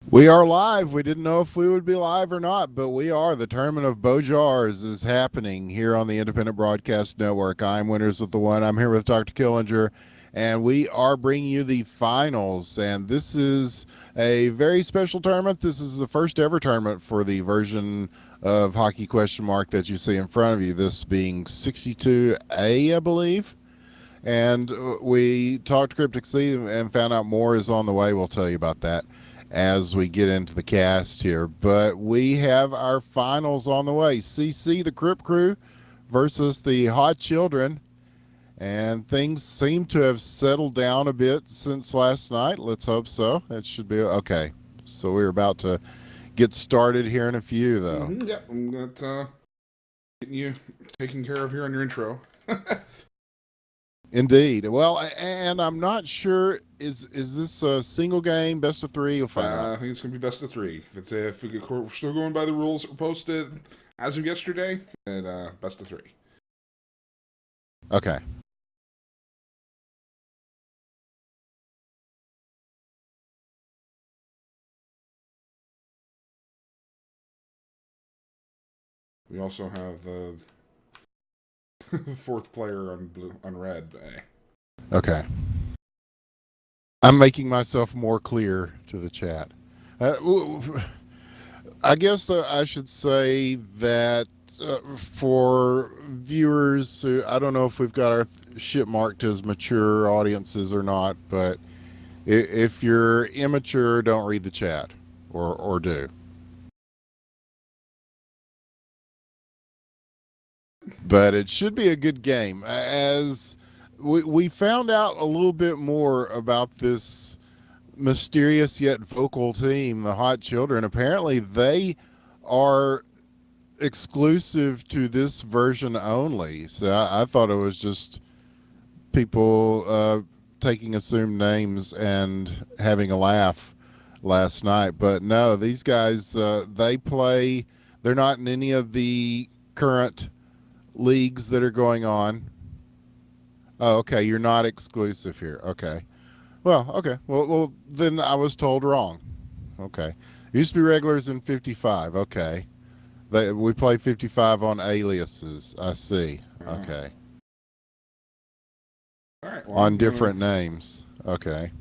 We are live. We didn't know if we would be live or not, but we are. The tournament of Bojarz is happening here on the Independent Broadcast Network. I'm Winners with the One. I'm here with Dr. Killinger, and we are bringing you the finals. And this is a very special tournament. This is the first ever tournament for the version of Hockey Question Mark that you see in front of you, this being 62A, I believe. And we talked to Cryptic C and found out more is on the way. We'll tell you about that as we get into the cast here. But we have our finals on the way. CC, the Crip Crew, versus the Hot Children. And things seem to have settled down a bit since last night. Let's hope so. It should be okay. So we're about to get started here in a few, though. Yep, I'm getting you taken care of here on your intro. Indeed. Well, and I'm not sure, is this a single game, best of three? You'll find out. I think it's going to be best of three. If we're still going by the rules that were posted as of yesterday, then best of three. Okay. We also have the fourth player on red. Okay. I'm making myself more clear to the chat. I guess I should say that for viewers who, I don't know if we've got our ship marked as mature audiences or not, but if you're immature, don't read the chat or do. But it should be a good game. As we found out a little bit more about this mysterious yet vocal team, the Hot Children. Apparently, they are exclusive to this version only. So I thought it was just people taking assumed names and having a laugh last night. But no, these guys, they play, they're not in any of the current leagues that are going on. Oh, okay. You're not exclusive here. Okay. Well, okay. Well, then I was told wrong. Okay. Used to be regulars in 55. Okay. We play 55 on aliases. I see. Okay. All right. Well, on different names. Okay.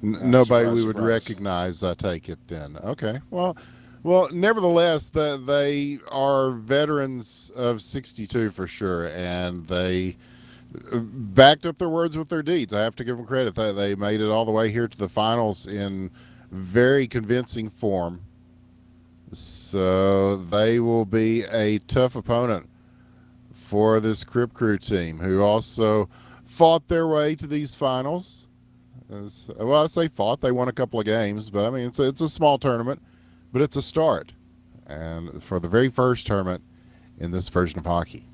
Nobody we would recognize, I take it then. Okay. Well, nevertheless, they are veterans of 62 for sure, and they backed up their words with their deeds. I have to give them credit. They made it all the way here to the finals in very convincing form. So they will be a tough opponent for this Crip Crew team, who also fought their way to these finals. Well, I say fought. They won a couple of games, but I mean, it's a small tournament. But it's a start, and for the very first tournament in this version of hockey.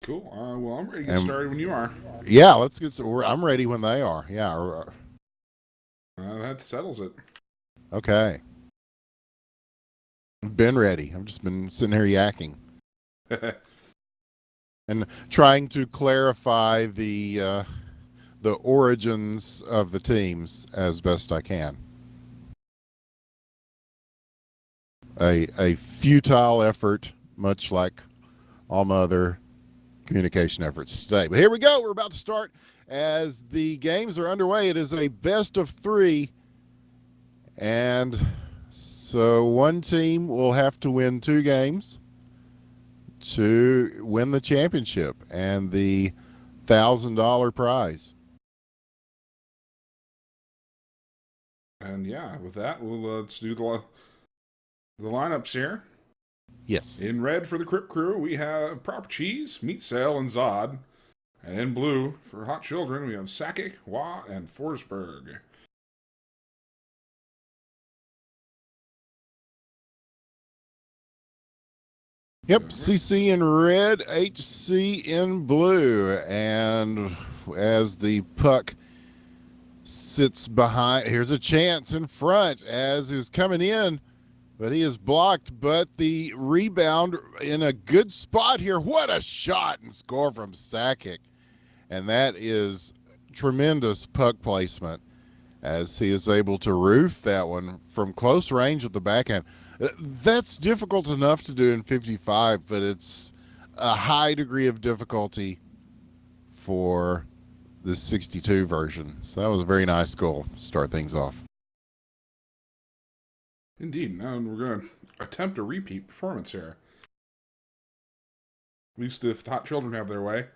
Cool. Well, I'm ready to get started when you are. Yeah, let's get. I'm ready when they are. Yeah. That settles it. Okay. Been ready. I've just been sitting here yakking and trying to clarify the origins of the teams as best I can. A futile effort, much like all my other communication efforts today. But here we go. We're about to start as the games are underway. It is a best of three. And so one team will have to win 2 games to win the championship and the $1,000 prize. And yeah, with that, let's do the lineups here. Yes. In red for the Crip Crew, we have Proper Cheese, Meat Sale, and Zod. And in blue, for Hot Children, we have Sakic, Wah, and Forsberg. Yep, CC in red, HC in blue. And as the puck sits behind, here's a chance in front as he was coming in, but he is blocked. But the rebound in a good spot here. What a shot and score from Sakic. And that is tremendous puck placement as he is able to roof that one from close range with the backhand. That's difficult enough to do in 55, but it's a high degree of difficulty for the 62 version. So that was a very nice goal to start things off. Indeed. Now we're going to attempt a repeat performance here. At least if the Hot Children have their way.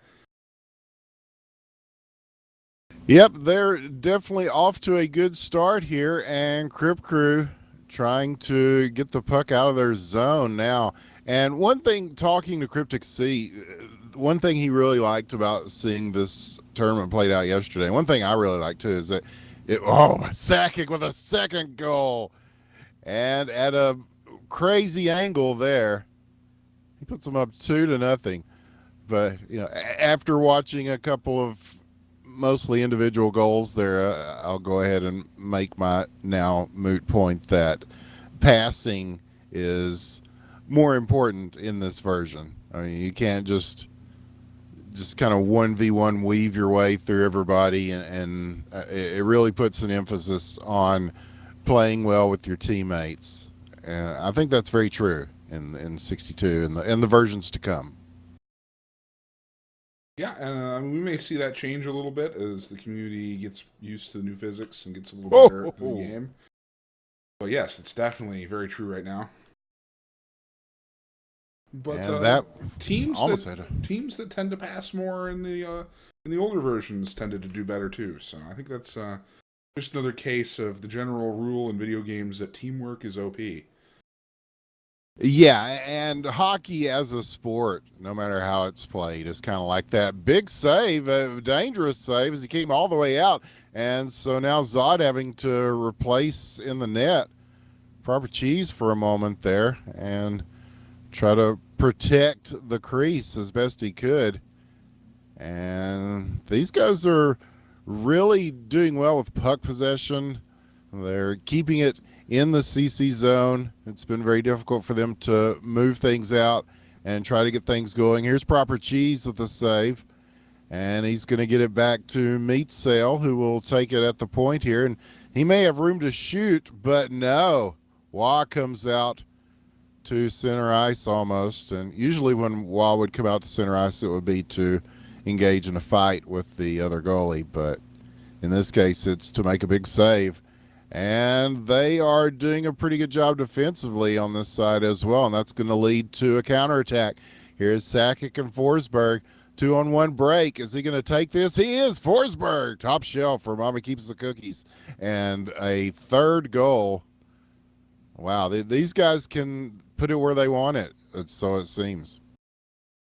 Yep, they're definitely off to a good start here, and Crip Crew trying to get the puck out of their zone now. And one thing, talking to Cryptic C, one thing he really liked about seeing this tournament played out yesterday, one thing I really liked too, is that Sakic with a second goal, and at a crazy angle there, he puts them up 2-0. But after watching a couple of mostly individual goals there, I'll go ahead and make my now moot point that passing is more important in this version. I mean, you can't just kind of 1v1 weave your way through everybody, and it really puts an emphasis on playing well with your teammates. And I think that's very true in 62 and the versions to come. Yeah, and we may see that change a little bit as the community gets used to the new physics and gets a little better at the game. But yes, it's definitely very true right now. But teams that tend to pass more in the older versions tended to do better too. So I think that's just another case of the general rule in video games that teamwork is OP. Yeah, and hockey as a sport, no matter how it's played, is kind of like that. Big save, a dangerous save as he came all the way out. And so now Zod having to replace in the net proper cheese for a moment there and try to protect the crease as best he could. And these guys are really doing well with puck possession. They're keeping it in the CC zone. It's been very difficult for them to move things out and try to get things going. Here's proper cheese with the save, and he's going to get it back to Meat Sale, who will take it at the point here, and he may have room to shoot, but no. Wah comes out to center ice almost, and usually when Wah would come out to center ice, it would be to engage in a fight with the other goalie, but in this case, it's to make a big save. And they are doing a pretty good job defensively on this side as well, and that's going to lead to a counterattack. Here's Sakic and Forsberg. 2-on-1 break. Is he going to take this? He is. Forsberg, top shelf for Mama Keeps the Cookies. And a third goal. Wow, these guys can put it where they want it, so it seems.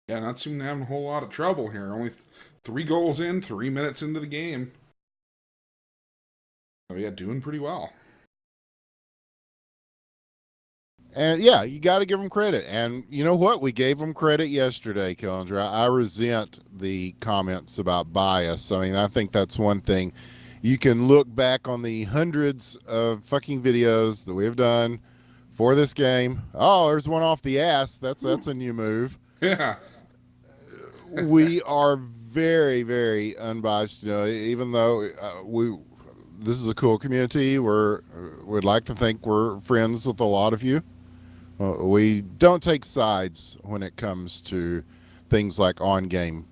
Yeah, not seeming to have a whole lot of trouble here. Only 3 goals in, 3 minutes into the game. Oh yeah, doing pretty well. And yeah, you got to give them credit. And you know what? We gave them credit yesterday, Killinger. I resent the comments about bias. I mean, I think that's one thing. You can look back on the hundreds of fucking videos that we have done for this game. Oh, there's one off the ass. That's a new move. Yeah. We are very, very unbiased. Even though this is a cool community. We'd like to think we're friends with a lot of you. We don't take sides when it comes to things like on-game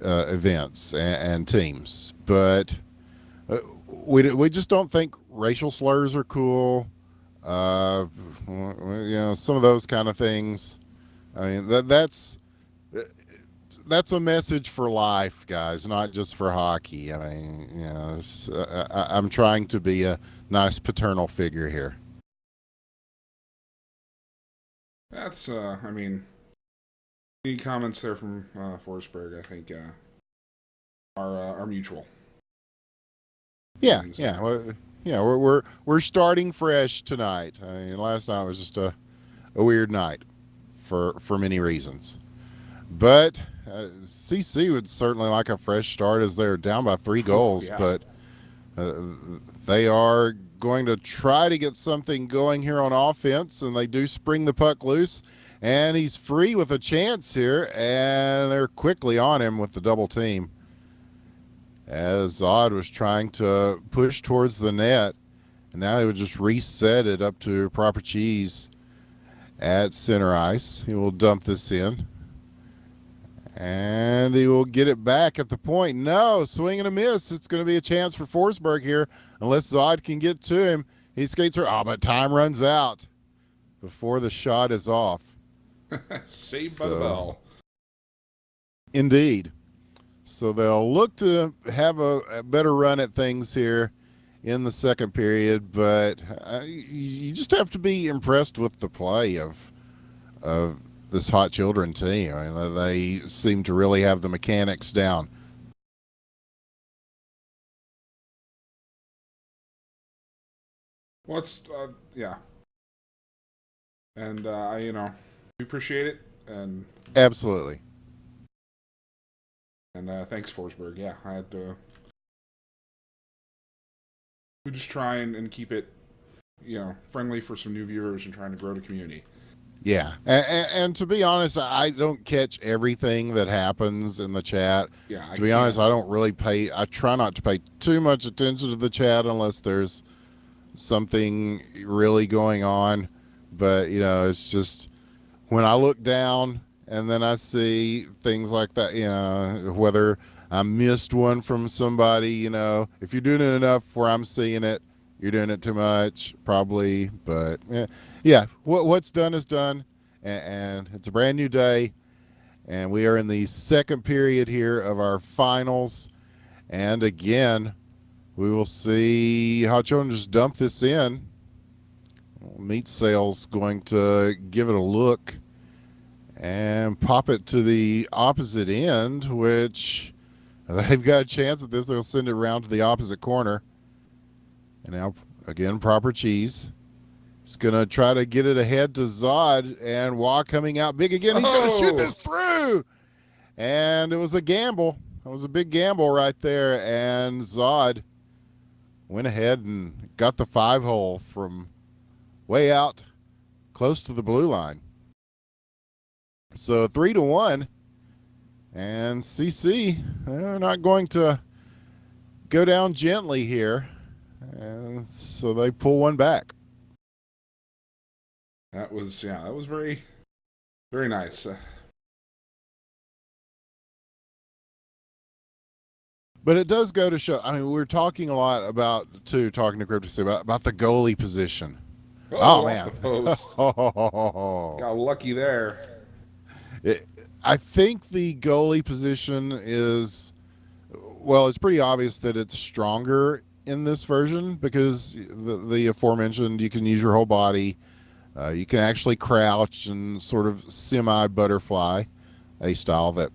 events and teams, but we just don't think racial slurs are cool. Some of those kind of things. I mean, that's a message for life, guys, not just for hockey. I mean, I'm trying to be a nice paternal figure here. That's, any comments there from Forsberg, I think, are mutual. Yeah. We're starting fresh tonight. I mean, last night was just a weird night for many reasons. But CC would certainly like a fresh start as they're down by 3 goals. Yeah. But they are going to try to get something going here on offense, and they do spring the puck loose. And he's free with a chance here, and they're quickly on him with the double team. as Zod was trying to push towards the net. And now he would just reset it up to proper cheese at center ice. He will dump this in. And he will get it back at the point. No, swing and a miss. It's going to be a chance for Forsberg here, unless Zod can get to him. He skates through. Oh, but time runs out before the shot is off. Saved by the bell. Indeed. So they'll look to have a better run at things here in the second period, but you just have to be impressed with the play of this Hot Children team. I mean, they seem to really have the mechanics down. Well, it's yeah, and we appreciate it, and absolutely. And thanks, Forsberg. Yeah, I had to. We just try and keep it, friendly for some new viewers and trying to grow the community. Yeah, and to be honest, I don't catch everything that happens in the chat. Yeah, to be honest, I don't really pay. I try not to pay too much attention to the chat unless there's something really going on. But it's just when I look down and then I see things like that. Whether I missed one from somebody. If you're doing it enough where I'm seeing it, you're doing it too much, probably. But yeah, what's done is done, and it's a brand new day, and we are in the second period here of our finals. And again, we will see how children just dump this in. Meat Sale's going to give it a look and pop it to the opposite end, which they've got a chance at this. They'll send it around to the opposite corner. And now, again, proper cheese. He's going to try to get it ahead to Zod, and Wah coming out big again. He's going to shoot this through. And it was a gamble. It was a big gamble right there. And Zod went ahead and got the 5-hole from way out close to the blue line. So 3-1. And CC, they're not going to go down gently here. And so they pull one back. That was very, very nice. But it does go to show. I mean, we're talking a lot about talking to Crypto about the goalie position. Oh man, the post. Got lucky there. I think the goalie position is, well, it's pretty obvious that it's stronger in this version because the aforementioned, you can use your whole body. You can actually crouch and sort of semi-butterfly, a style that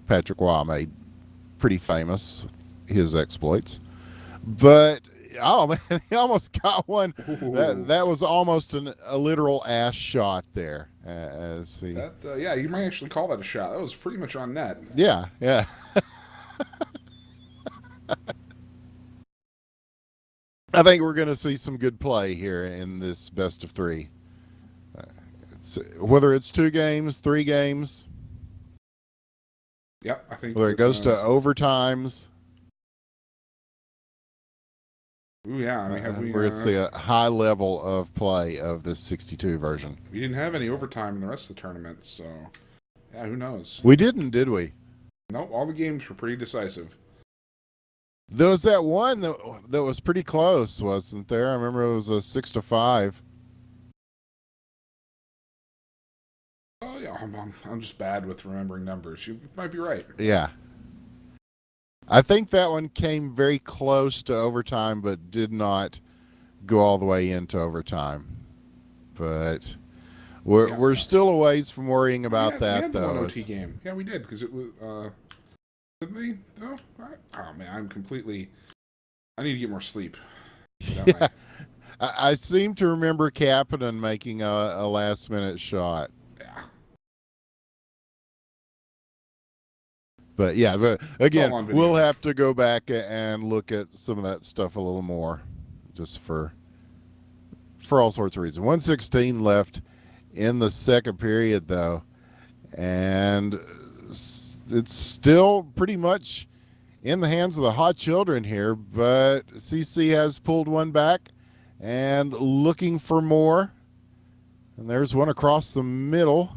Patrick Waugh made pretty famous, his exploits. But, oh man, he almost got one. That was almost a literal ass shot there. Yeah, you might actually call that a shot. That was pretty much on net. Yeah. I think we're going to see some good play here in this best of three. Whether it's 2 games, 3 games. Yep, I think. Whether it goes to overtimes. Ooh, yeah. I mean, we're going to see a high level of play of this 62 version. We didn't have any overtime in the rest of the tournament, so yeah, who knows? We didn't, did we? Nope, all the games were pretty decisive. There was that one that was pretty close, wasn't there? I remember it was a 6-5. Oh yeah, I'm just bad with remembering numbers. You might be right. Yeah. I think that one came very close to overtime, but did not go all the way into overtime. But we're still a ways from worrying about that, we had though. The one OT game. Yeah, we did because it was. Did we? No. Oh man, I need to get more sleep. Yeah. I seem to remember Kapanen making a last minute shot. Yeah. But yeah, but again, we'll have to go back and look at some of that stuff a little more, just for all sorts of reasons. 1:16 left in the second period, though, and it's still pretty much in the hands of the Hot Children here, but CC has pulled one back and looking for more. And there's one across the middle.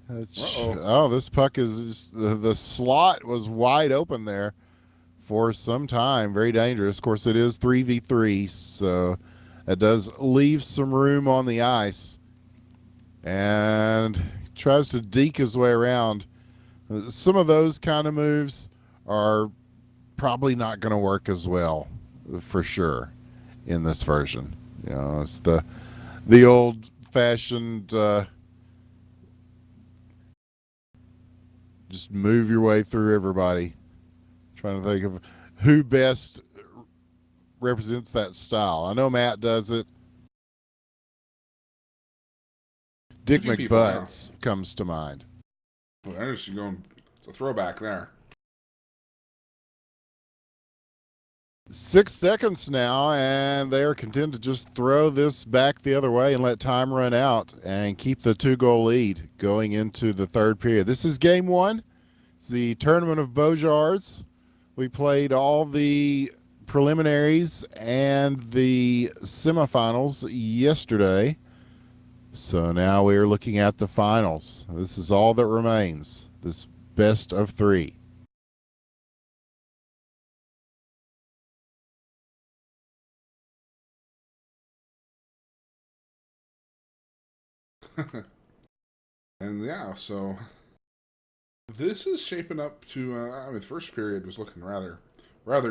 Oh, this puck is the slot was wide open there for some time. Very dangerous. Of course, it is 3v3, so that does leave some room on the ice. And tries to deke his way around. Some of those kind of moves are probably not going to work as well, for sure, in this version. You know, it's the old-fashioned just move your way through everybody. Trying to think of who best represents that style. I know Matt does it. Dick McButts comes to mind. Well, there's going. It's a throwback there. 6 seconds now, and they are content to just throw this back the other way and let time run out and keep the 2-goal lead going into the third period. This is game one. It's the Tournament of Bojarz. We played all the preliminaries and the semifinals yesterday. So now we are looking at the finals. This is all that remains, this best of three. And yeah, so this is shaping up to. I mean, the first period was looking rather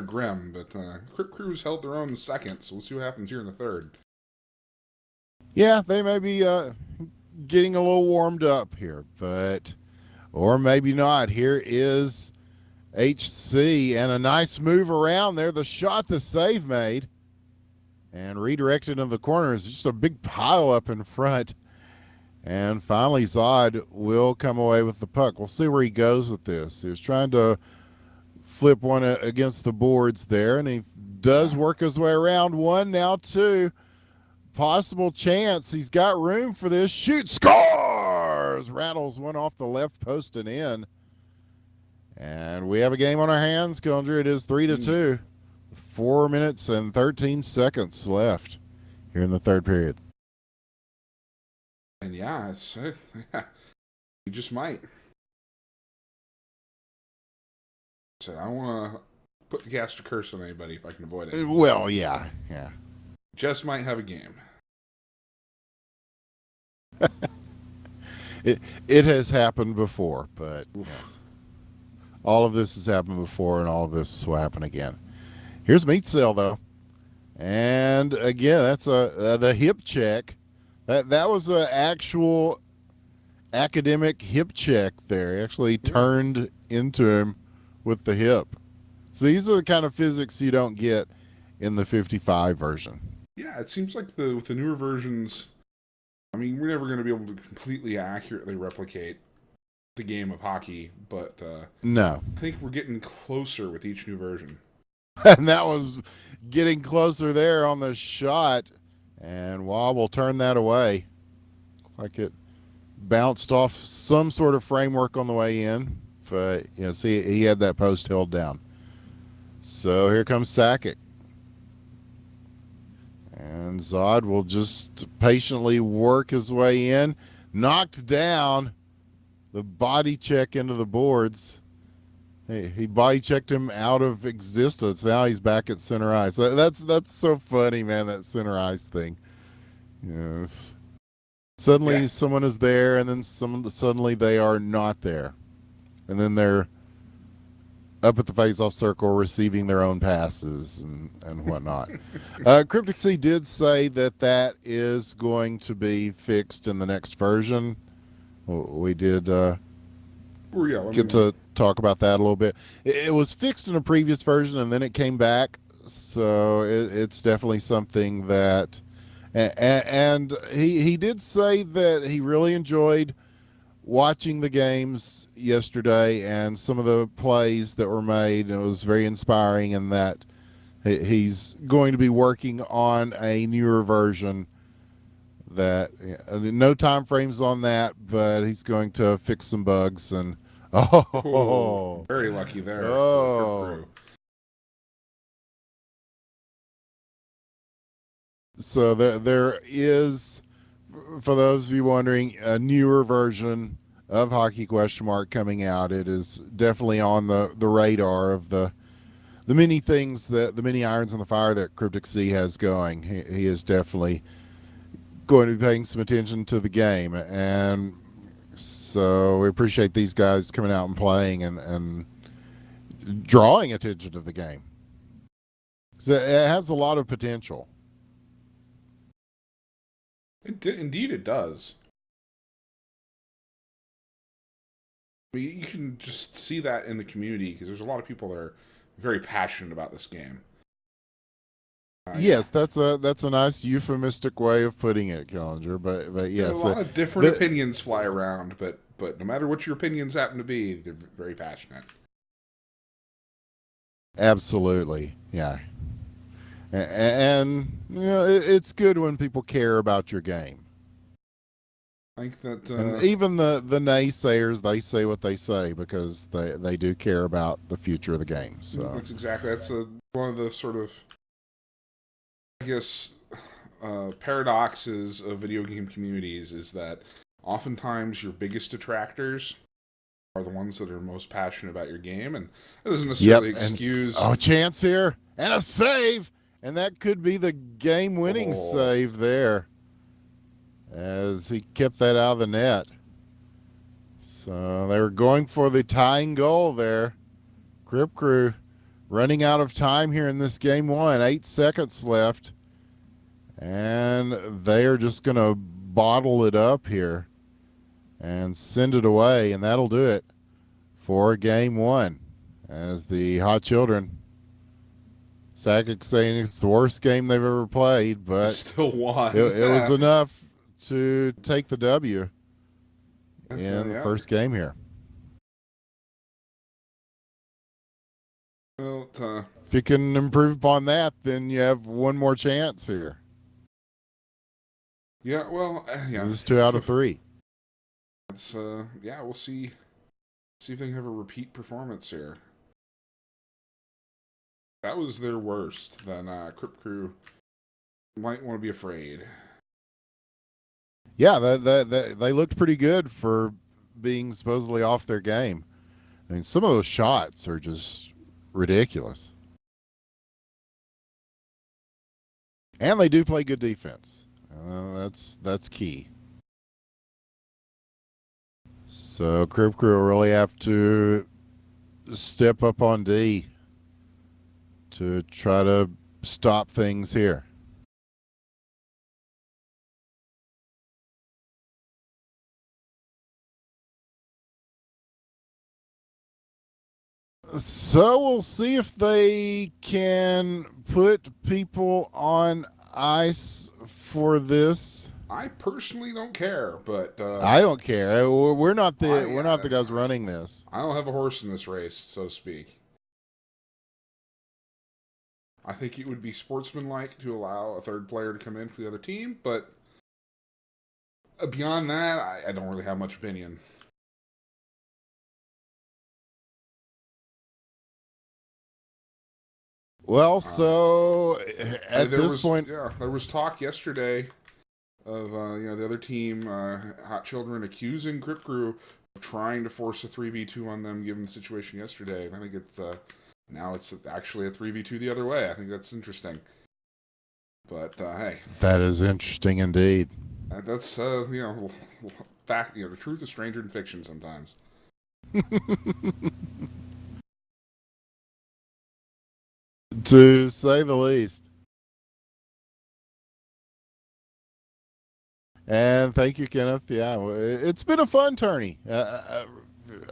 grim, but Crypt Crews held their own in the second, so we'll see what happens here in the third. Yeah, they may be getting a little warmed up here, but or maybe not. Here is HC and a nice move around there. The shot the save made and redirected into the corner is just a big pile up in front. And finally, Zod will come away with the puck. We'll see where he goes with this. He was trying to flip one against the boards there, and he does work his way around. One, now two. Possible chance. He's got room for this. Shoot, scores! Rattles one off the left post and in. And we have a game on our hands, Killinger. It is 3-2. 4 minutes and 13 seconds left here in the third period. And yeah, you just might. So I don't want to put the cast a curse on anybody if I can avoid it. Well, yeah. Just might have a game. It has happened before, but yes. All of this has happened before, and all of this will happen again. Here's Meat Cell, though. And again, that's the hip check. That was an actual academic hip check there. He actually turned into him with the hip. So these are the kind of physics you don't get in the 55 version. Yeah, it seems like with the newer versions, I mean, we're never going to be able to completely accurately replicate the game of hockey, but no. I think we're getting closer with each new version. And that was getting closer there on the shot. And Waugh will turn that away. Like it bounced off some sort of framework on the way in. But, yes, he had that post held down. So here comes Sakic. And Zod will just patiently work his way in. Knocked down. The body check into the boards. He body checked him out of existence. Now he's back at center ice. That's so funny, man, that center ice thing. You know, suddenly someone is there, and then suddenly they are not there. And then they're up at the face-off circle receiving their own passes and whatnot. Cryptic C did say that is going to be fixed in the next version. We did get to talk about that a little bit. It was fixed in a previous version, and then it came back. So it's definitely something that... And he did say that he really enjoyed watching the games yesterday and some of the plays that were made. It was very inspiring, and that he's going to be working on a newer version. That no time frames on that, but he's going to fix some bugs and Oh, Oh, very lucky there for Crip oh. Crew. So there is, for those of you wondering, a newer version of Hockey Question Mark coming out. It is definitely on the radar of the many things that the many irons in the fire that Cryptic Sea has going. He is definitely going to be paying some attention to the game, and so we appreciate these guys coming out and playing and drawing attention to the game. So it has a lot of potential. Indeed, it does. I mean, you can just see that in the community because there's a lot of people that are very passionate about this game. Yes, that's a nice euphemistic way of putting it, Killinger. But Yeah, a yes, lot of different opinions fly around, but no matter what your opinions happen to be, they're very passionate. absolutely, yeah. And you know, it's good when people care about your game. I think that And even the naysayers, they say what they say because they do care about the future of the game. So that's one of the sort of, I guess, paradoxes of video game communities is that oftentimes your biggest detractors are the ones that are most passionate about your game, and it doesn't necessarily excuse. And, chance here and a save, and that could be the game-winning save there, as he kept that out of the net. So they were going for the tying goal there. Crip Crew running out of time here in this game one. 8 seconds left. And they are just going to bottle it up here and send it away. And that'll do it for game one. As the Hot Children, Sakic saying it's the worst game they've ever played, but still won. It was enough to take the W in the first game here. Well, if you can improve upon that, then you have one more chance here. Yeah, well, yeah. This is 2 out of 3. It's yeah, we'll see if they can have a repeat performance here. If that was their worst, then Crip Crew might want to be afraid. Yeah, they looked pretty good for being supposedly off their game. I mean, some of those shots are just ridiculous. And they do play good defense. That's key. So Crip Crew will really have to step up on D to try to stop things here. So we'll see if they can put people on ice for this. I personally don't care, but I don't care. We're not the guys running this. I don't have a horse in this race, so to speak. I think it would be sportsmanlike to allow a third player to come in for the other team, but beyond that, I don't really have much opinion. Well, so at this point, yeah, there was talk yesterday of the other team, Hot Children, accusing Crip Crew of trying to force a 3v2 on them, given the situation yesterday. And I think now it's actually a 3v2 the other way. I think that's interesting. But hey, that is interesting indeed. That's fact. The truth is stranger than fiction sometimes. To say the least. And thank you, Kenneth. Yeah, it's been a fun tourney. I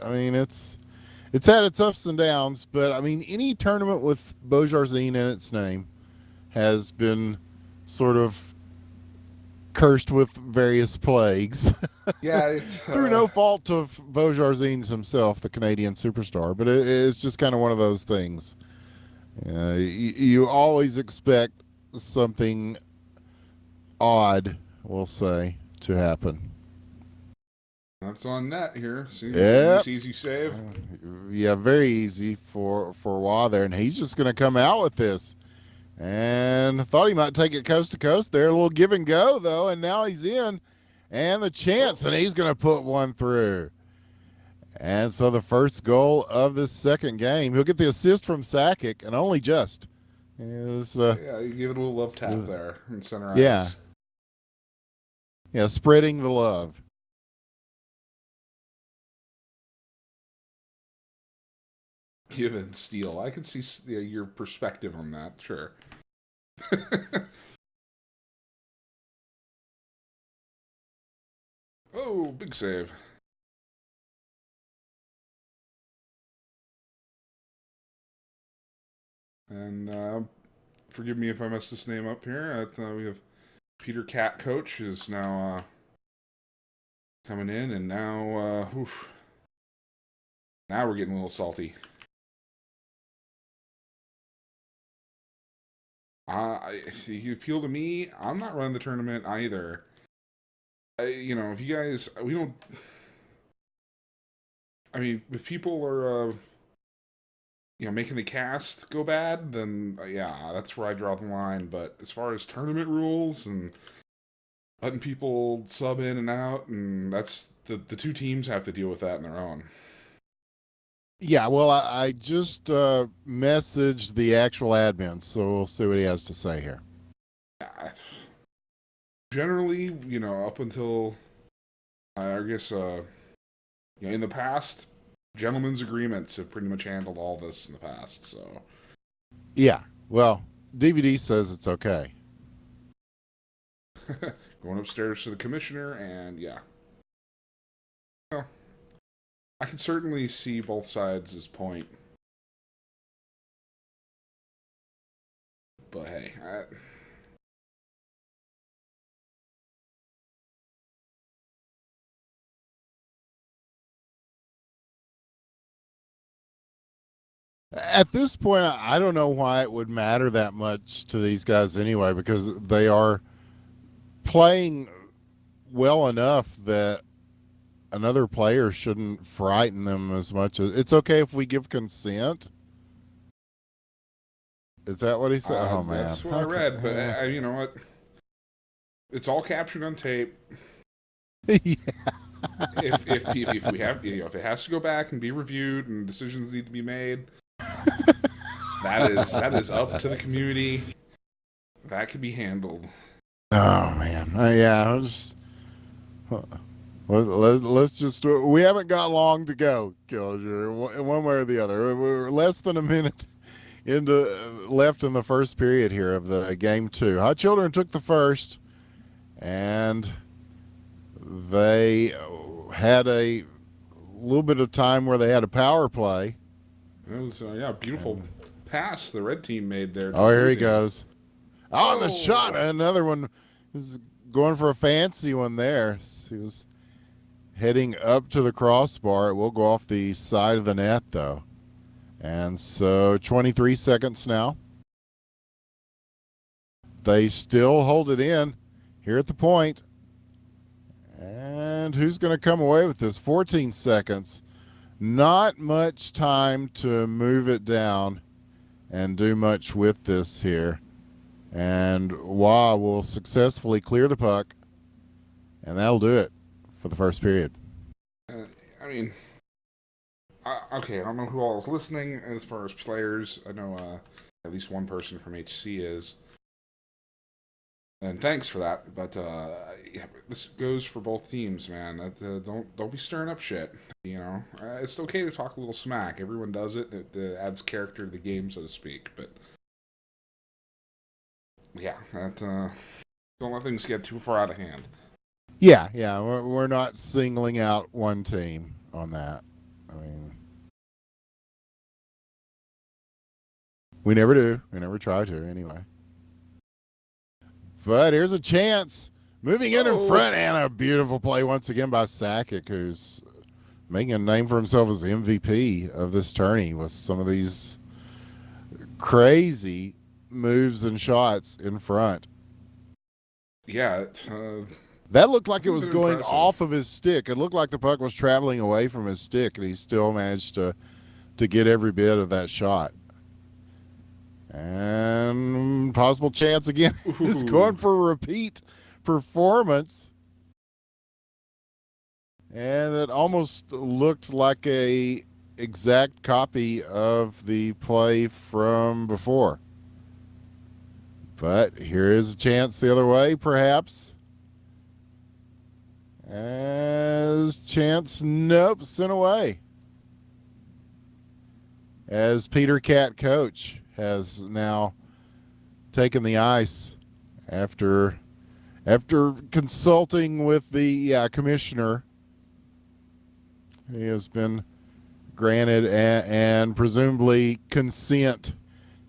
mean, it's had its ups and downs, but I mean, any tournament with Bojarz in its name has been sort of cursed with various plagues. Yeah, through no fault of Bojarz himself, the Canadian superstar, but it's just kind of one of those things. You always expect something odd, we'll say, to happen. That's on net here. See, Yep. nice easy save. Yeah, very easy for a while there, and he's just going to come out with this. And I thought he might take it coast to coast there. A little give and go, though, and now he's in. And the chance, and he's going to put one through. And so the first goal of this second game, he'll get the assist from Sakic, and only just. Yeah, you give it a little love tap there in center ice. Yeah. Yeah, spreading the love. Give and steal. I can see your perspective on that, sure. Oh, big save. And forgive me if I messed this name up here. We have Peter Cat Coach is now coming in, and now now we're getting a little salty. If you appeal to me, I'm not running the tournament either. If you guys, we don't. I mean, if people are, making the cast go bad, then yeah, that's where I draw the line. But as far as tournament rules and letting people sub in and out, and that's the two teams have to deal with that on their own. Yeah, well, I just messaged the actual admin, so we'll see what he has to say here. Generally, up until, I guess, in the past, gentlemen's agreements have pretty much handled all this in the past, so. Yeah, well, DVD says it's okay. Going upstairs to the commissioner, and yeah. Well, I can certainly see both sides' point. But hey, At this point, I don't know why it would matter that much to these guys anyway, because they are playing well enough that another player shouldn't frighten them as much as it's okay if we give consent. Is that what he said? Oh man, that's what I read. But you know what? It's all captured on tape. Yeah. If we have, if it has to go back and be reviewed and decisions need to be made, that is up to the community. That could be handled. Oh man, yeah. Let's just. We haven't got long to go, Killinger. One way or the other. We're less than a minute left in the first period here of the game 2. Hot Children took the first, and they had a little bit of time where they had a power play. It was beautiful pass the red team made there. Oh, here he goes. Oh, and the shot. Another one. Is going for a fancy one there. He was heading up to the crossbar. It will go off the side of the net, though. And so 23 seconds now. They still hold it in here at the point. And who's going to come away with this? 14 seconds. Not much time to move it down and do much with this here. And Wah will successfully clear the puck. And that'll do it for the first period. I mean, okay, I don't know who all is listening as far as players. I know at least one person from HC is. And thanks for that. But this goes for both teams, man. Don't be stirring up shit. It's okay to talk a little smack. Everyone does it. It adds character to the game, so to speak. But yeah, don't let things get too far out of hand. Yeah, we're not singling out one team on that. I mean, we never do. We never try to, anyway. But here's a chance. Moving in front, and a beautiful play once again by Sakic, who's making a name for himself as the MVP of this tourney with some of these crazy moves and shots in front. Yeah, That looked like it Hasn't was been going impressive. off of his stick. It looked like the puck was traveling away from his stick, and he still managed to get every bit of that shot. And possible chance again is going Ooh. for a repeat performance. And it almost looked like a exact copy of the play from before. But here is a chance the other way, perhaps. As chance, nope, sent away. As Peter Cat coach has now taken the ice after consulting with the commissioner. He has been granted and presumably consent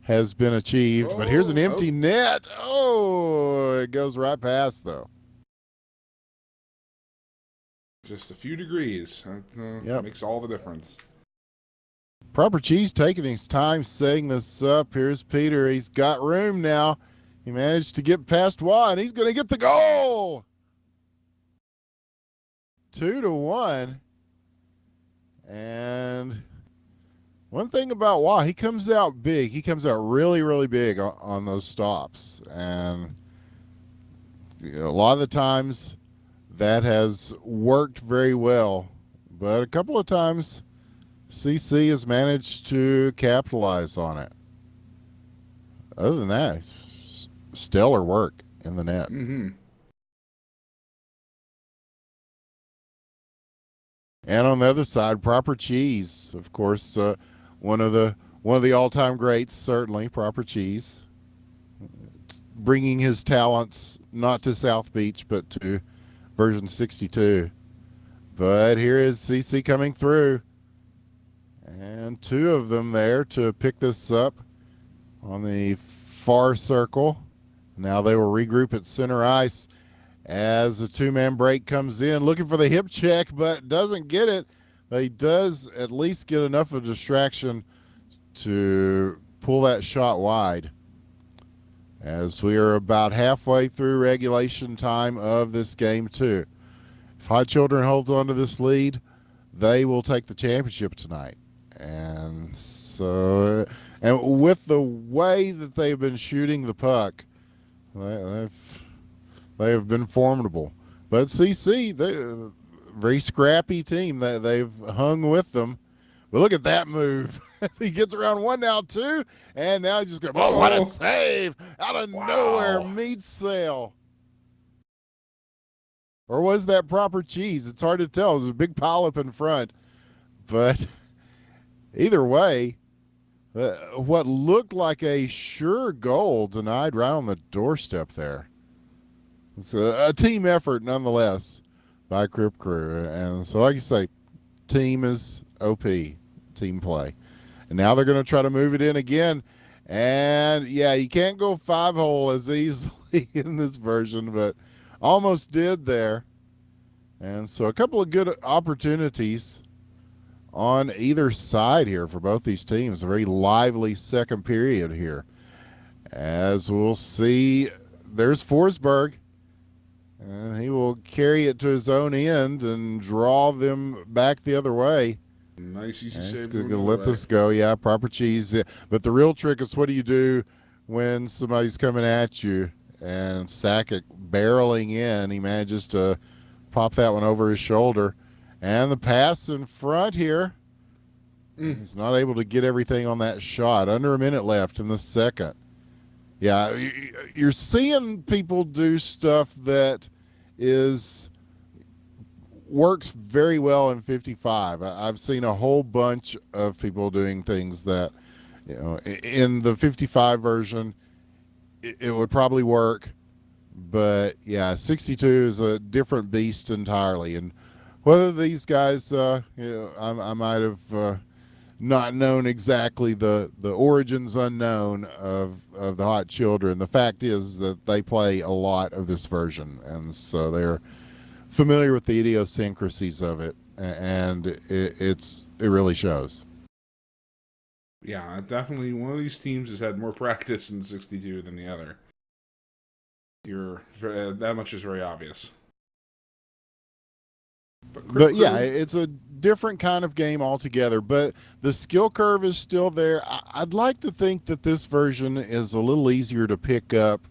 has been achieved. But here's an empty net. Oh, it goes right past though. Just a few degrees. Yep. Makes all the difference. Proper Cheese taking his time setting this up. Here's Peter. He's got room now. He managed to get past Waugh, and he's going to get the goal. 2-1. And one thing about Waugh, he comes out big. He comes out really, really big on those stops. And a lot of the times that has worked very well. But a couple of times CC has managed to capitalize on it. Other than that, it's stellar work in the net. Mm-hmm. And on the other side, Proper Cheese, of course, one of the all-time greats, certainly Proper Cheese, bringing his talents not to South Beach but to version 62. But here is CC coming through, and two of them there to pick this up on the far circle. Now they will regroup at center ice as the two-man break comes in, looking for the hip check, but doesn't get it. But he does at least get enough of a distraction to pull that shot wide. As we are about halfway through regulation time of this game, too. If Hot Children holds on to this lead, they will take the championship tonight. And so, and with the way that they've been shooting the puck, they have been formidable. But CC, they're a very scrappy team. They've hung with them. But look at that move. He gets around one now, two, and now he's just going, oh, what a save. Out of nowhere, meets sail. Or was that Proper Cheese? It's hard to tell. There's a big pile up in front. But either way, what looked like a sure goal denied right on the doorstep there. It's a team effort nonetheless by Crip Crew. And so, like you say, team is OP, team play. And now they're going to try to move it in again. And, yeah, you can't go 5-hole as easily in this version, but almost did there. And so a couple of good opportunities on either side here for both these teams. A very lively second period here. As we'll see, there's Forsberg. And he will carry it to his own end and draw them back the other way. Nice, easy save. He's going to let this go. Yeah, Proper Cheese. But the real trick is, what do you do when somebody's coming at you? And Sakic barreling in. He manages to pop that one over his shoulder. And the pass in front here. He's not able to get everything on that shot. Under a minute left in the second. Yeah, you're seeing people do stuff that works very well in 55. I've seen a whole bunch of people doing things that, in the 55 version, it would probably work. But, yeah, 62 is a different beast entirely. And whether these guys, I might have not known exactly the origins unknown of the Hot Children. The fact is that they play a lot of this version, and so they're familiar with the idiosyncrasies of it, and it really shows. Yeah, definitely one of these teams has had more practice in 62 than the other. That much is very obvious. But yeah, it's a different kind of game altogether. But the skill curve is still there. I'd like to think that this version is a little easier to pick up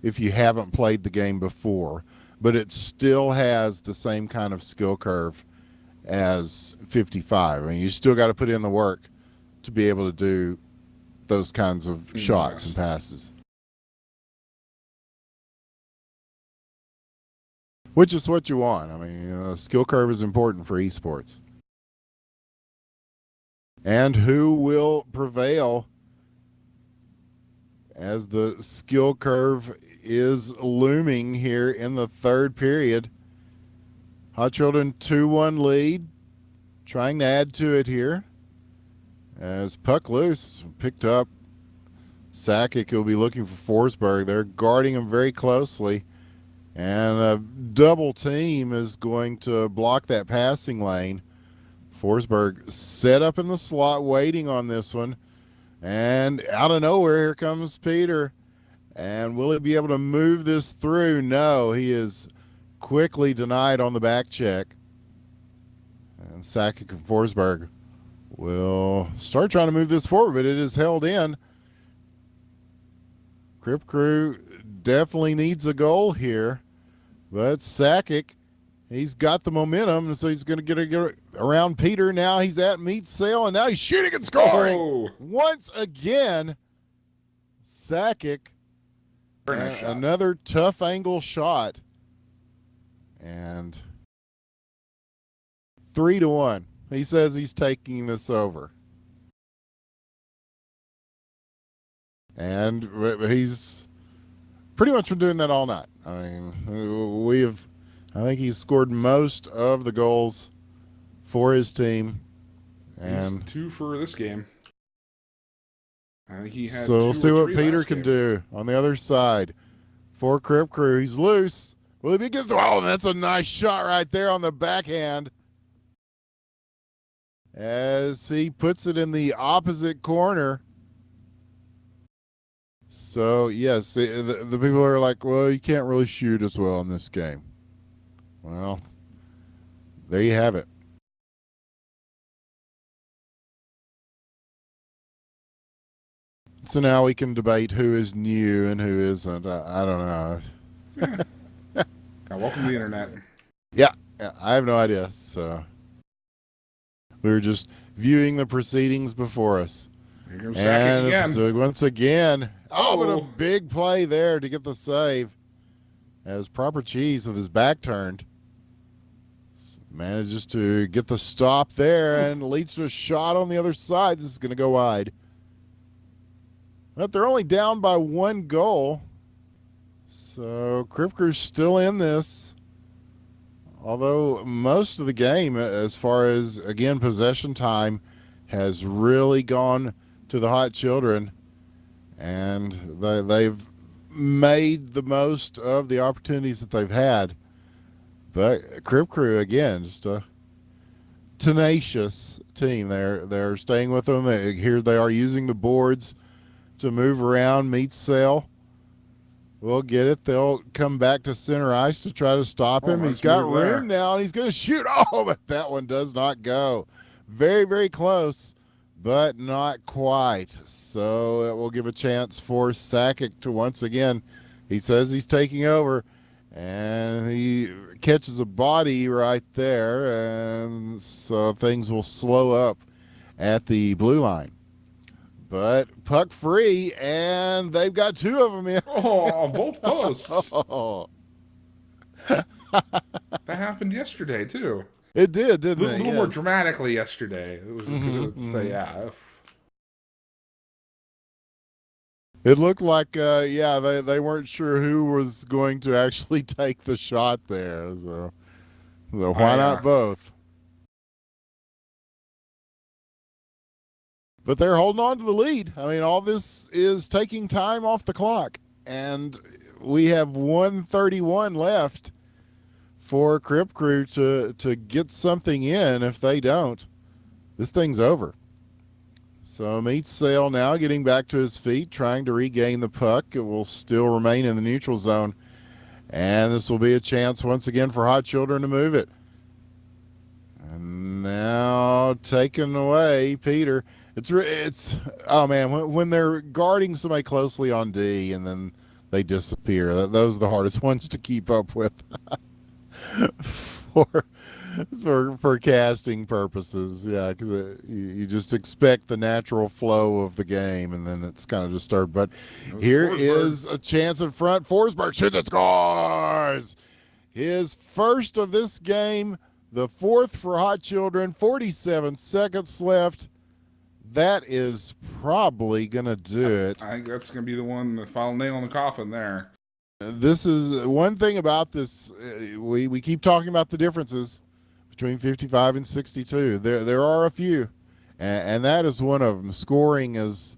if you haven't played the game before. But it still has the same kind of skill curve as 55. I mean, you still got to put in the work to be able to do those kinds of shots and passes. Which is what you want. I mean, the skill curve is important for esports. And who will prevail as the skill curve is looming here in the third period? Hot Children 2-1 lead, trying to add to it here. As puck loose, picked up. Sakic will be looking for Forsberg. They're guarding him very closely. And a double team is going to block that passing lane. Forsberg set up in the slot, waiting on this one. And out of nowhere, here comes Peter. And will he be able to move this through? No, he is quickly denied on the back check. And Sakic and Forsberg will start trying to move this forward, but it is held in. Crip Crew definitely needs a goal here, but Sakic, he's got the momentum, so he's going to get around Peter. Now he's at meat sale, and now he's shooting and scoring. Oh. Once again. Sakic, nice another tough angle shot, and 3-1. He says he's taking this over. And he's pretty much been doing that all night. I mean, I think he's scored most of the goals for his team. And he's 2 for this game. I think he had so we'll see what Peter can game. do on the other side. For Crip Crew, he's loose. Will he be good? Oh, that's a nice shot right there on the backhand. As he puts it in the opposite corner. So, yes, the people are like, well, you can't really shoot as well in this game. Well, there you have it. So now we can debate who is new and who isn't. I don't know. Yeah. Welcome to the internet. Yeah, I have no idea. So we were just viewing the proceedings before us. Here comes Sakic again. So once again, but a big play there to get the save. As Proper Cheese with his back turned manages to get the stop there and leads to a shot on the other side. This is going to go wide. But they're only down by 1 goal. So Crip Crew's still in this. Although most of the game, as far as, again, possession time, has really gone to the Hot Children. And they've made the most of the opportunities that they've had. But Crip Crew, again, just a tenacious team. They're staying with them. Here they are using the boards to move around, meet Sale. We'll get it. They'll come back to center ice to try to stop him. He's got room now, and he's going to shoot. Oh, but that one does not go. Very, very close, but not quite. So it will give a chance for Sakic to once again. He says he's taking over, and he catches a body right there, and so things will slow up at the blue line. But puck free, and they've got 2 of them in. Oh, both posts. Oh. That happened yesterday, too. It did, didn't it? A little more dramatically yesterday. It was, yeah. It looked like, they weren't sure who was going to actually take the shot there. So why not both? But they're holding on to the lead. I mean, all this is taking time off the clock. And we have 1:31 left for Crip Crew to get something in. If they don't, this thing's over. So Meat Sale now getting back to his feet, trying to regain the puck. It will still remain in the neutral zone. And this will be a chance once again for Hot Children to move it. And now taken away, Peter. It's oh man, when they're guarding somebody closely on D and then they disappear. Those are the hardest ones to keep up with for for casting purposes. Yeah, because you just expect the natural flow of the game, and then it's kind of disturbed. But here is a chance in front. Forsberg shoots and scores. His first of this game, the fourth for Hot Children. 47 seconds left. That is probably going to do it. I think that's going to be the final nail in the coffin there. This is one thing about this. We keep talking about the differences between 55 and 62. There are a few, and that is one of them. Scoring is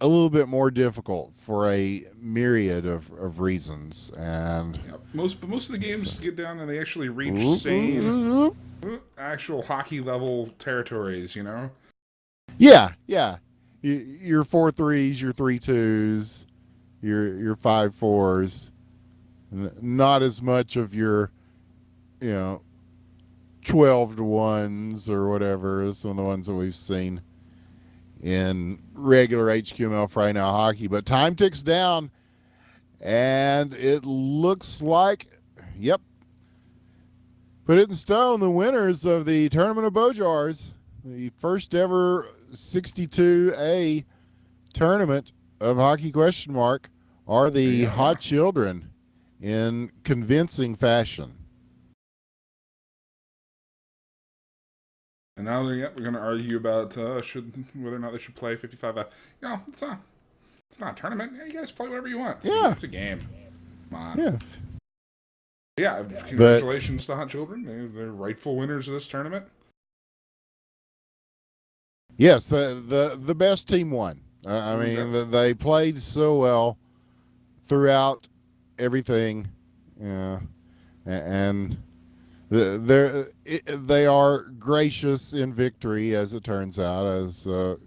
a little bit more difficult for a myriad of reasons. And most of the games get down and they actually reach same actual hockey level territories, you know? Yeah. Your 4-3s, your 3-2s, your 5-4s. Not as much of your, 12-1s or whatever as some of the ones that we've seen in regular HQML Friday Night Hockey. But time ticks down, and it looks like, put it in stone, the winners of the Tournament of Bojarz, the first ever 62A tournament of Hockey ? Are the Hot Children in convincing fashion. And now we're going to argue about whether or not they should play 55. It's not a tournament. Yeah, you guys play whatever you want. It's a game. Come on. Yeah. Congratulations to Hot Children. They're rightful winners of this tournament. Yes, the best team won. I mean, they played so well throughout everything, and they are gracious in victory, as it turns out. As I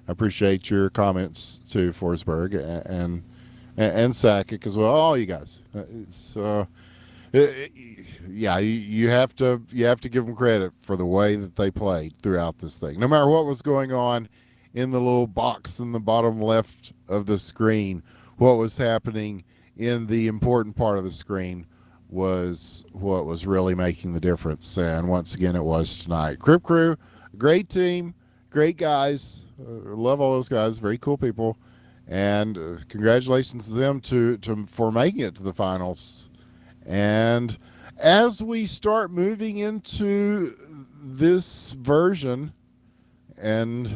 appreciate your comments too, Forsberg and Sakic as well. All you guys. You have to give them credit for the way that they played throughout this thing. No matter what was going on in the little box in the bottom left of the screen, what was happening in the important part of the screen was what was really making the difference. And once again, it was tonight. Crip Crew, great team, great guys. Love all those guys. Very cool people. And congratulations to them for making it to the finals. And as we start moving into this version, and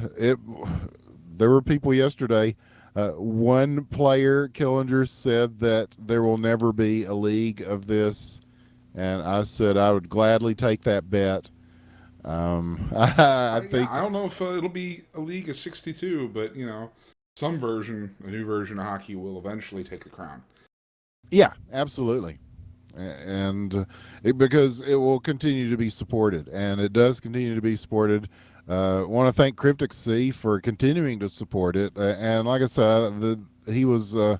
there were people yesterday. One player, Killinger, said that there will never be a league of this, and I said I would gladly take that bet. I think I don't know if it'll be a league of 62, but a new version of hockey will eventually take the crown. Yeah, absolutely. And because it will continue to be supported, and it does continue to be supported. Want to thank Cryptic C for continuing to support it. And like I said, the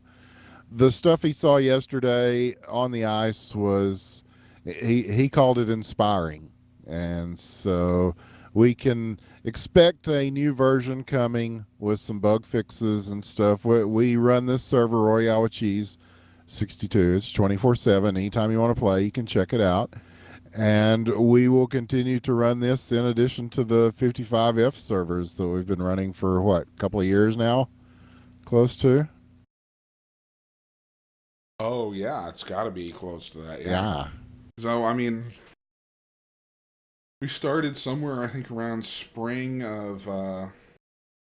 stuff he saw yesterday on the ice was, he called it inspiring. And so we can expect a new version coming with some bug fixes and stuff. We run this server, Royale with Cheese 62. It's 24/7. Anytime you want to play, you can check it out. And we will continue to run this in addition to the 55F servers that we've been running for, a couple of years now? Close to? Oh, yeah. It's got to be close to that. Yeah. So, I mean, we started somewhere, I think, around spring of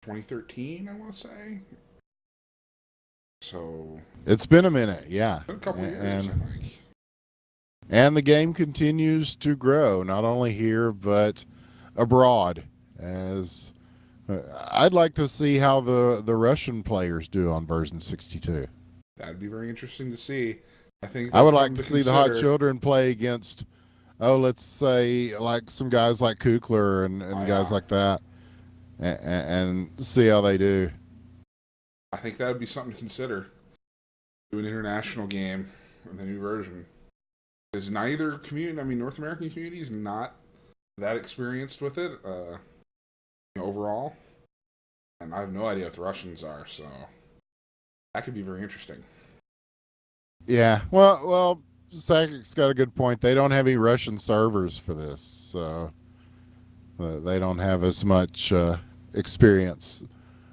2013, I want to say. So it's been a minute, yeah. A couple of years, I think. And the game continues to grow, not only here but abroad. As I'd like to see how the Russian players do on version 62. That'd be very interesting to see. I would like to see the Hot Children play against, let's say, like some guys like Kukler and guys like that, and see how they do. I think that would be something to consider. Do an international game in the new version. Because neither community, North American community is not that experienced with it overall, and I have no idea what the Russians are, so that could be very interesting. Yeah, well, Sakic's got a good point. They don't have any Russian servers for this, so they don't have as much experience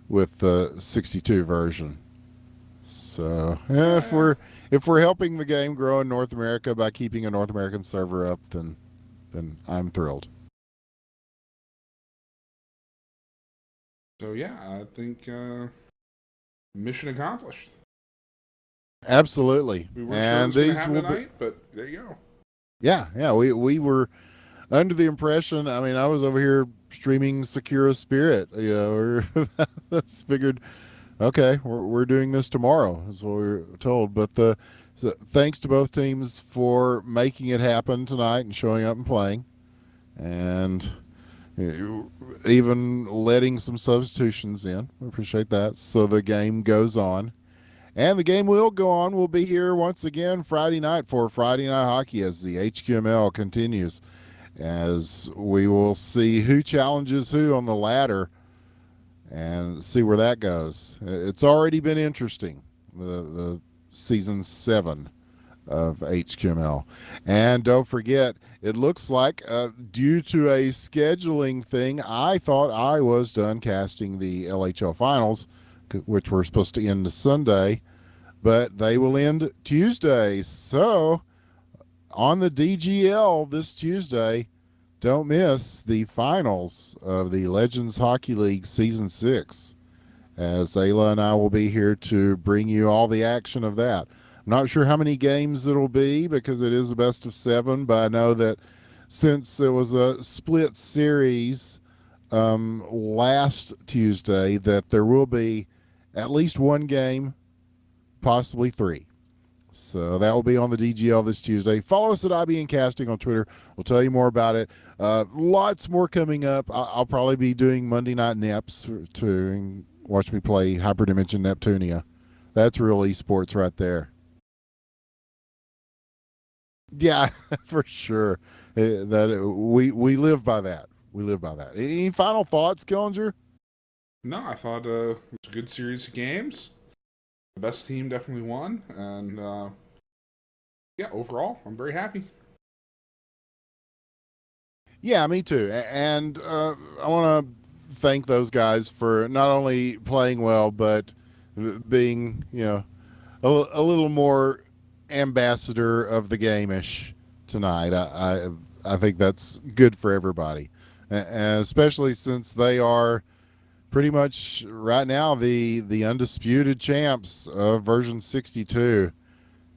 with the 62 version. So if we're helping the game grow in North America by keeping a North American server up, then I'm thrilled. So yeah, I think mission accomplished. Absolutely. We weren't sure it was going to happen tonight, but there you go. Yeah. We were under the impression. I mean, I was over here streaming Sekiro Spirit. Figured, okay, we're doing this tomorrow, is what we were told. But thanks to both teams for making it happen tonight and showing up and playing, and even letting some substitutions in. We appreciate that. So the game goes on. And the game will go on. We'll be here once again Friday night for Friday Night Hockey as the HQML continues, as we will see who challenges who on the ladder and see where that goes. It's already been interesting, the season 7 of HQML. And don't forget, it looks like due to a scheduling thing, I thought I was done casting the LHL finals, which were supposed to end Sunday, but they will end Tuesday. So on the DGL this Tuesday, don't miss the finals of the Legends Hockey League Season 6, as Ayla and I will be here to bring you all the action of that. I'm not sure how many games it'll be because it is a best of 7, but I know that since it was a split series last Tuesday, that there will be at least one game, possibly 3. So that will be on the DGL this Tuesday. Follow us at IBN Casting on Twitter. We'll tell you more about it. Lots more coming up. I'll probably be doing Monday Night Neps to watch me play Hyperdimension Neptunia. That's real esports right there. Yeah, for sure. We live by that. We live by that. Any final thoughts, Killinger? No, I thought it was a good series of games. The best team definitely won, and yeah, overall, I'm very happy. Yeah, me too. And I want to thank those guys for not only playing well, but being, a little more ambassador of the game-ish tonight. I think that's good for everybody, and especially since they are pretty much right now the undisputed champs of version 62.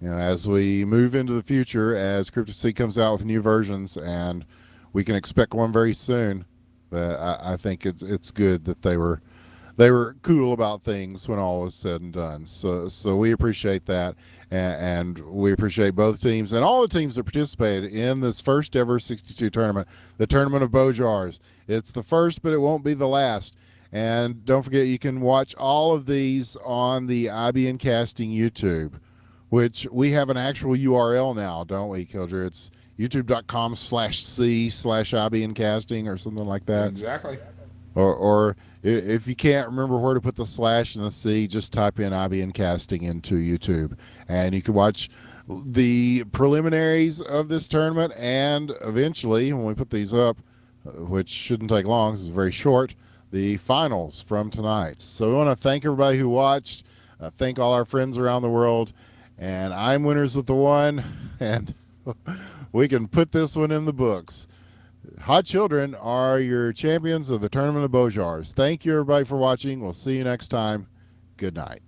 As we move into the future, as CryptoC comes out with new versions, and we can expect one very soon, I think it's good that they were cool about things when all was said and done. So we appreciate that, and we appreciate both teams and all the teams that participated in this first ever 62 tournament, the Tournament of Bojarz. It's the first, but it won't be the last. And don't forget, you can watch all of these on the IBN Casting YouTube, which we have an actual URL now, don't we, Kildre? It's youtube.com/c/IBN Casting or something like that. Exactly. Or if you can't remember where to put the slash and the C, just type in IBN Casting into YouTube. And you can watch the preliminaries of this tournament, and eventually, when we put these up, which shouldn't take long, this is very short, the finals from tonight. So we want to thank everybody who watched, thank all our friends around the world, and I'm Winners with the One, and we can put this one in the books. Hot Children are your champions of the Tournament of Bojarz. Thank you, everybody, for watching. We'll see you next time. Good night.